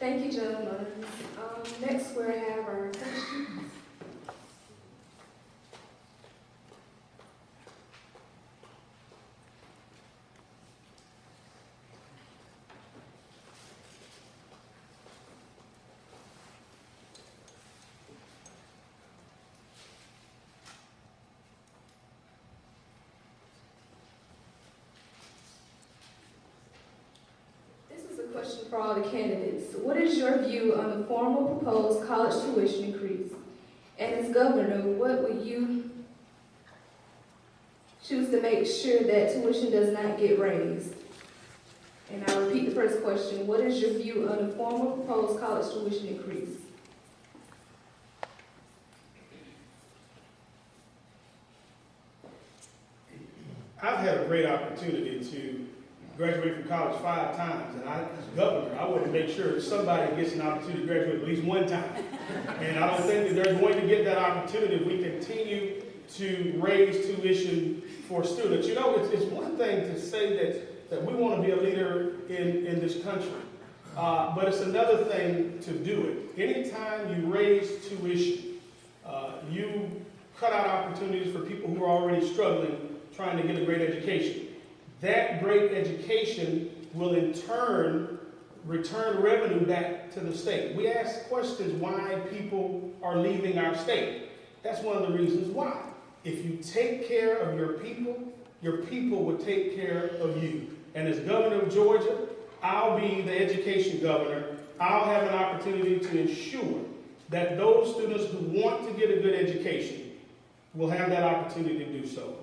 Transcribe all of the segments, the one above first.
Thank you, gentlemen. Next, we have our questions. Question for all the candidates. What is your view on the formal proposed college tuition increase? And as governor, what would you choose to make sure that tuition does not get raised? And I'll repeat the first question. What is your view on the formal proposed college tuition increase? I've had a great opportunity to graduate from college 5 times, and as governor, I want to make sure that somebody gets an opportunity to graduate at least 1 time. And I don't think that they're going to get that opportunity if we continue to raise tuition for students. You know, it's one thing to say that we want to be a leader in this country, but it's another thing to do it. Anytime you raise tuition, you cut out opportunities for people who are already struggling, trying to get a great education. That great education will in turn return revenue back to the state. We ask questions why people are leaving our state. That's one of the reasons why. If you take care of your people will take care of you. And as governor of Georgia, I'll be the education governor. I'll have an opportunity to ensure that those students who want to get a good education will have that opportunity to do so.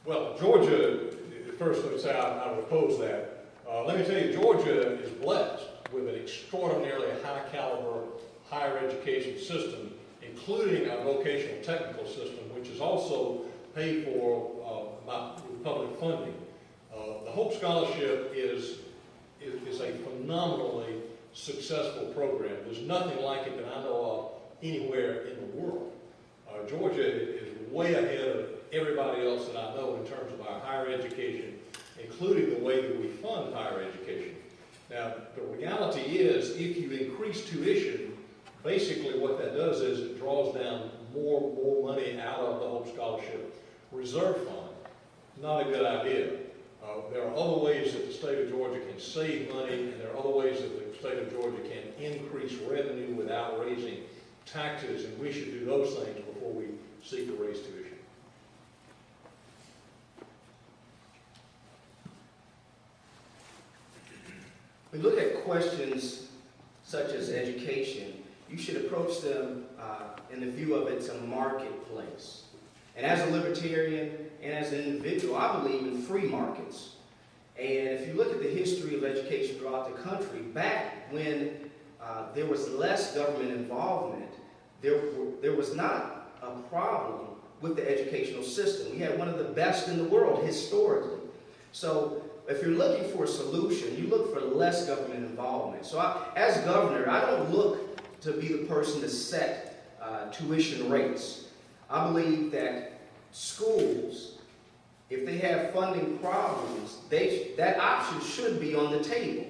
Well, Georgia, first let's say I would oppose that. Let me tell you, Georgia is blessed with an extraordinarily high caliber higher education system, including our vocational technical system, which is also paid for by public funding. The Hope Scholarship is a phenomenally successful program. There's nothing like it that I know of anywhere in the world. Georgia is way ahead of everybody else that I know in terms of our higher education, including the way that we fund higher education. Now, the reality is, if you increase tuition, basically what that does is it draws down more money out of the Hope Scholarship Reserve Fund. Not a good idea. There are other ways that the state of Georgia can save money, and there are other ways that the state of Georgia can increase revenue without raising taxes, and we should do those things before we seek to raise tuition. When you look at questions such as education, you should approach them in the view of it's a marketplace. And as a libertarian and as an individual, I believe in free markets. And if you look at the history of education throughout the country, back when there was less government involvement, there was not a problem with the educational system. We had one of the best in the world historically. So if you're looking for a solution, you look for less government involvement. So as governor, I don't look to be the person to set tuition rates. I believe that schools, if they have funding problems, that option should be on the table.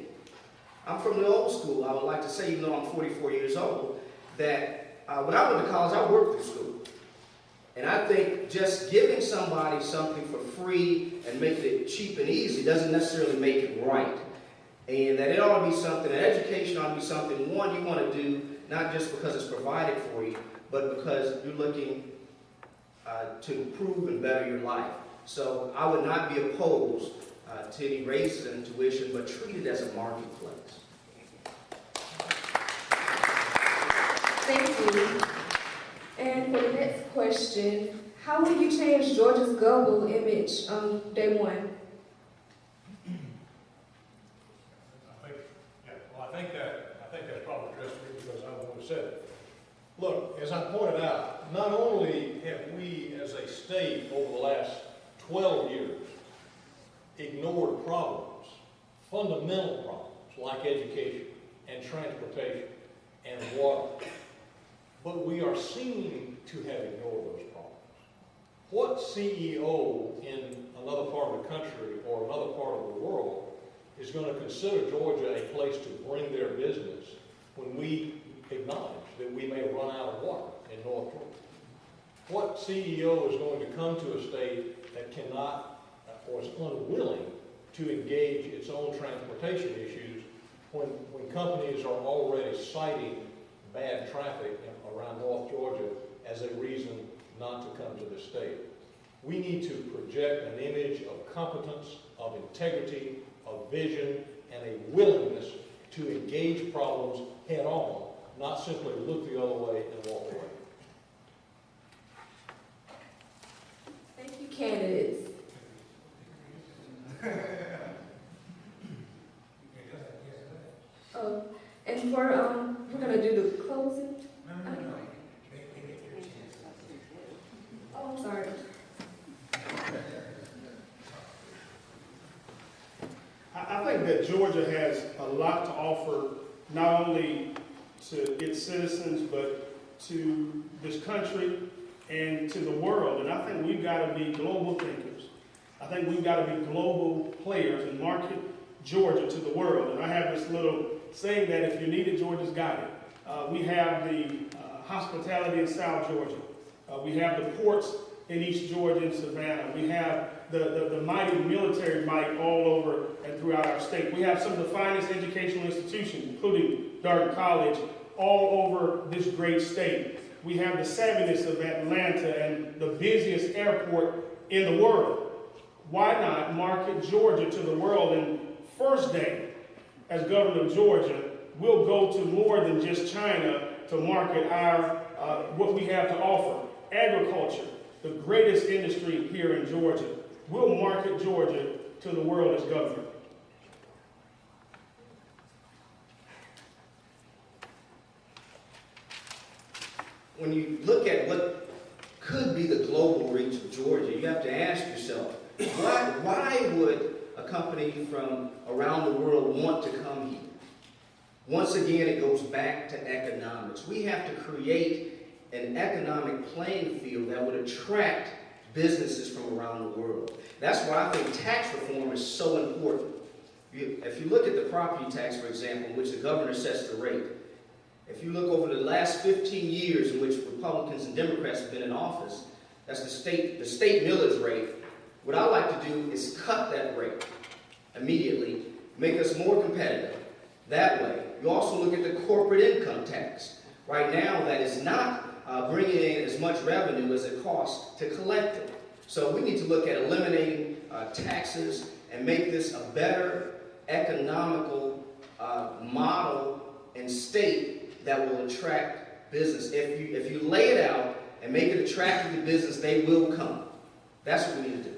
I'm from the old school. I would like to say, even though I'm 44 years old, that when I went to college, I worked through school. And I think just giving somebody something for free and making it cheap and easy doesn't necessarily make it right. And that it ought to be something, that education ought to be something, one, you want to do, not just because it's provided for you, but because you're looking to improve and better your life. So I would not be opposed to any raises in tuition, but treat it as a marketplace. Thank you. And for the next question, how will you change Georgia's global image on day one? I think that's probably addressed me because I'm the one who said it. Look, as I pointed out, not only have we as a state over the last 12 years ignored problems, fundamental problems like education and transportation and water, but we are seen to have ignored those problems. What CEO in another part of the country or another part of the is going to consider Georgia a place to bring their business when we acknowledge that we may run out of water in North Georgia? What CEO is going to come to a state that cannot or is unwilling to engage its own transportation issues when companies are already citing bad traffic around North Georgia as a reason not to come to the state? We need to project an image of competence, of integrity, of vision, and a willingness to engage problems head on, not simply look the other way and walk away. Thank you, candidates. Oh, and we're gonna do the closing. Oh, I'm sorry. I think that Georgia has a lot to offer, not only to its citizens, but to this country and to the world. And I think we've got to be global thinkers. I think we've got to be global players and market Georgia to the world. And I have this little saying that if you need it, Georgia's got it. We have the hospitality in South Georgia. We have the ports in East Georgia and Savannah. We have the mighty military might all over and throughout our state. We have some of the finest educational institutions, including Darden College, all over this great state. We have the savviness of Atlanta and the busiest airport in the world. Why not market Georgia to the world? And first day as governor of Georgia, we'll go to more than just China to market our what we have to offer. Agriculture, the greatest industry here in Georgia. We'll market Georgia to the world as governor. When you look at what could be the global reach of Georgia, you have to ask yourself, why would a company from around the world want to come here? Once again, it goes back to economics. We have to create an economic playing field that would attract businesses from around the world. That's why I think tax reform is so important. If you look at the property tax, for example, in which the governor sets the rate, if you look over the last 15 years in which Republicans and Democrats have been in office, that's the state millage rate. What I like to do is cut that rate immediately, make us more competitive. That way, you also look at the corporate income tax. Right now, that is not bringing in as much revenue as it costs to collect it. So we need to look at eliminating taxes and make this a better economical model and state that will attract business. If you lay it out and make it attractive to business, they will come. That's what we need to do.